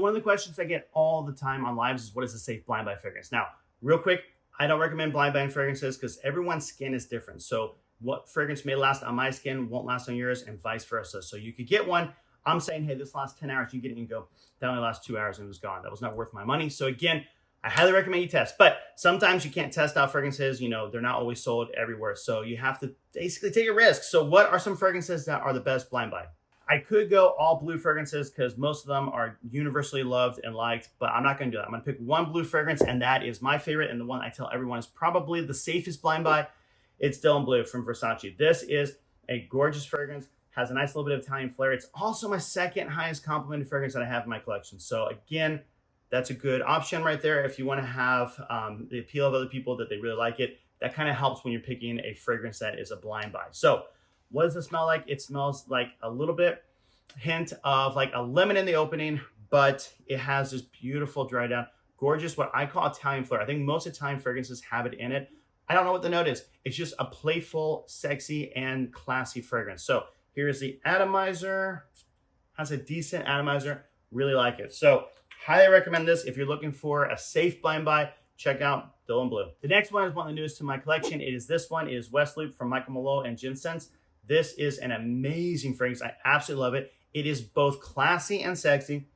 One of the questions I get all the time on lives is what is a safe blind buy fragrance? Now, real quick, I don't recommend blind buying fragrances because everyone's skin is different. So what fragrance may last on my skin won't last on yours and vice versa. So you could get one. I'm saying, hey, this lasts 10 hours. You get it and go, that only lasts 2 hours and it was gone. That was not worth my money. So again, I highly recommend you test. But sometimes you can't test out fragrances. You know, they're not always sold everywhere. So you have to basically take a risk. So what are some fragrances that are the best blind buy? I could go all blue fragrances because most of them are universally loved and liked, but I'm not going to do that. I'm going to pick one blue fragrance, and that is my favorite and the one I tell everyone is probably the safest blind buy. It's Dylan Blue from Versace. This is a gorgeous fragrance, has a nice little bit of Italian flair. It's also my second highest complimented fragrance that I have in my collection. So again, that's a good option right there if you want to have the appeal of other people that they really like it. That kind of helps when you're picking a fragrance that is a blind buy. So what does it smell like? It smells like a little bit hint of like a lemon in the opening, but it has this beautiful dry down, gorgeous, what I call Italian flair. I think most Italian fragrances have it in it. I don't know what the note is. It's just a playful, sexy, and classy fragrance. So here's the atomizer. Has a decent atomizer. Really like it. So highly recommend this. If you're looking for a safe blind buy, check out Dylan Blue. The next one is one of the newest to my collection. It is this one. It is West Loop from Michael Malo and Gin Sense. This is an amazing fragrance. I absolutely love it. It is both classy and sexy.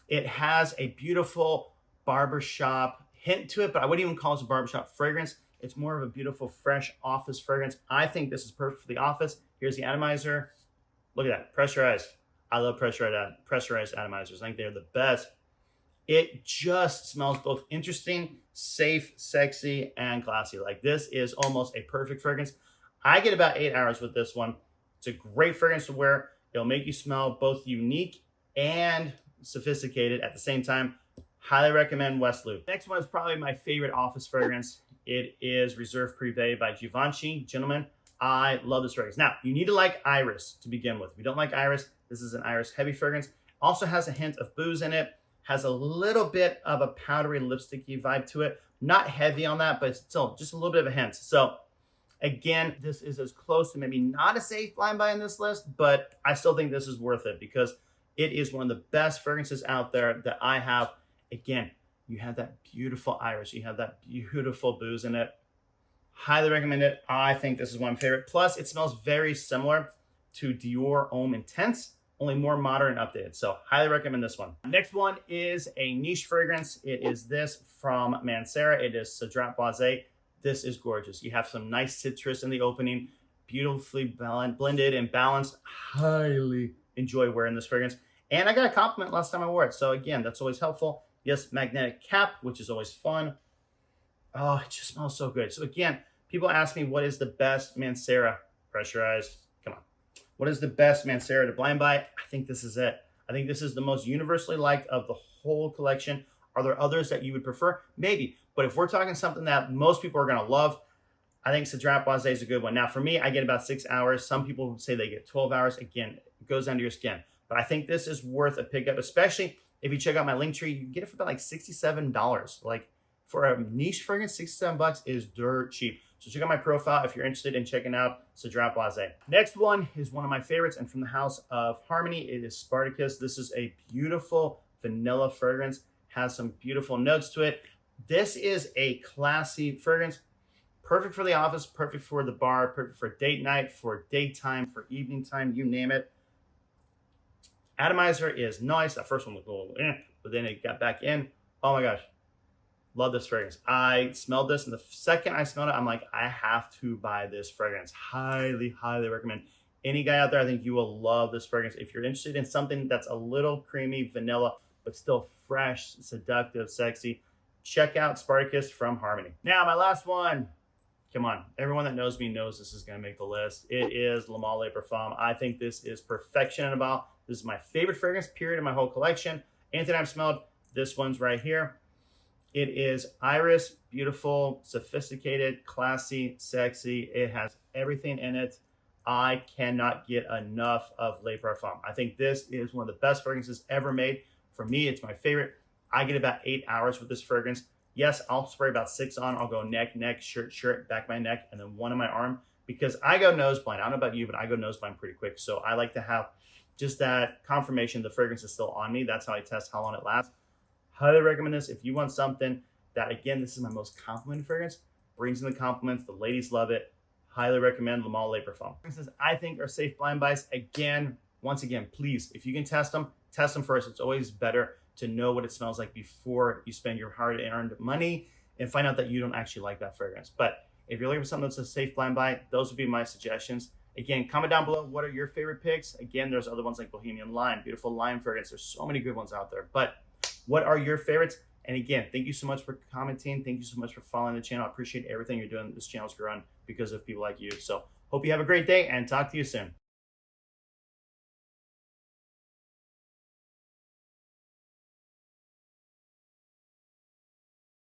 It has a beautiful barbershop hint to it, but I wouldn't even call this a barbershop fragrance. It's more of a beautiful, fresh office fragrance. I think this is perfect for the office. Here's the atomizer. Look at that, pressurized. I love pressurized atomizers. I think they're the best. It just smells both interesting, safe, sexy, and classy. Like this is almost a perfect fragrance. I get about 8 hours with this one. It's a great fragrance to wear. It'll make you smell both unique and sophisticated at the same time. Highly recommend West Loop. Next one is probably my favorite office fragrance. It is Reserve Privé by Givenchy. Gentlemen, I love this fragrance. Now, you need to like iris to begin with. If you don't like iris, this is an iris heavy fragrance. Also has a hint of booze in it. Has a little bit of a powdery lipsticky vibe to it. Not heavy on that, but still just a little bit of a hint. So again, this is as close to maybe not a safe blind buy in this list, but I still think this is worth it because it is one of the best fragrances out there that I have. Again, you have that beautiful iris. You have that beautiful booze in it. Highly recommend it. I think this is one of my favorite. Plus, it smells very similar to Dior Homme Intense, only more modern and updated. So highly recommend this one. Next one is a niche fragrance. It is this from Mancera. It is Cedrat Boisé. This is gorgeous. You have some nice citrus in the opening, beautifully blended and balanced. Highly enjoy wearing this fragrance. And I got a compliment last time I wore it. So again, that's always helpful. Yes, magnetic cap, which is always fun. Oh, it just smells so good. So again, people ask me, what is the best Mancera pressurized? Come on. What is the best Mancera to blind buy? I think this is it. I think this is the most universally liked of the whole collection. Are there others that you would prefer? Maybe. But if we're talking something that most people are going to love, I think Cedrat Boisé is a good one. Now, for me, I get about 6 hours. Some people say they get 12 hours. Again, it goes under your skin. But I think this is worth a pickup, especially if you check out my link tree. You can get it for about like $67. Like for a niche fragrance, $67 is dirt cheap. So check out my profile if you're interested in checking out Cedrat Boisé. Next one is one of my favorites, and from the house of Harmony, it is Spartacus. This is a beautiful vanilla fragrance. Has some beautiful notes to it. This is a classy fragrance, perfect for the office, perfect for the bar, perfect for date night, for daytime, for evening time, you name it. Atomizer is nice. That first one was a little but then it got back in. Oh my gosh, love this fragrance. I smelled this, and the second I smelled it, I'm like, I have to buy this fragrance. Highly, highly recommend. Any guy out there, I think you will love this fragrance. If you're interested in something that's a little creamy, vanilla, but still fresh, seductive, sexy, check out Spartacus from Harmony. Now, my last one. Come on. Everyone that knows me knows this is going to make the list. It is Le Male Parfum. I think this is perfection in a bottle. This is my favorite fragrance, period, in my whole collection. Anything I've smelled, this one's right here. It is iris, beautiful, sophisticated, classy, sexy. It has everything in it. I cannot get enough of Le Parfum. I think this is one of the best fragrances ever made. For me, it's my favorite. I get about 8 hours with this fragrance. Yes, I'll spray about 6 on. I'll go neck, shirt, back of my neck, and then one on my arm because I go nose blind. I don't know about you, but I go nose blind pretty quick. So I like to have just that confirmation the fragrance is still on me. That's how I test how long it lasts. Highly recommend this if you want something that, again, this is my most complimented fragrance, brings in the compliments, the ladies love it. Highly recommend Le Male Le Parfum. Fragrances I think are safe blind buys. Again, once again, please, if you can test them first. It's always better to know what it smells like before you spend your hard-earned money and find out that you don't actually like that fragrance. But if you're looking for something that's a safe blind buy, those would be my suggestions. Again, comment down below, what are your favorite picks? Again, there's other ones like Bohemian Lime, beautiful lime fragrance. There's so many good ones out there. But what are your favorites? And again, thank you so much for commenting. Thank you so much for following the channel. I appreciate everything you're doing. This channel's growing because of people like you. So hope you have a great day and talk to you soon.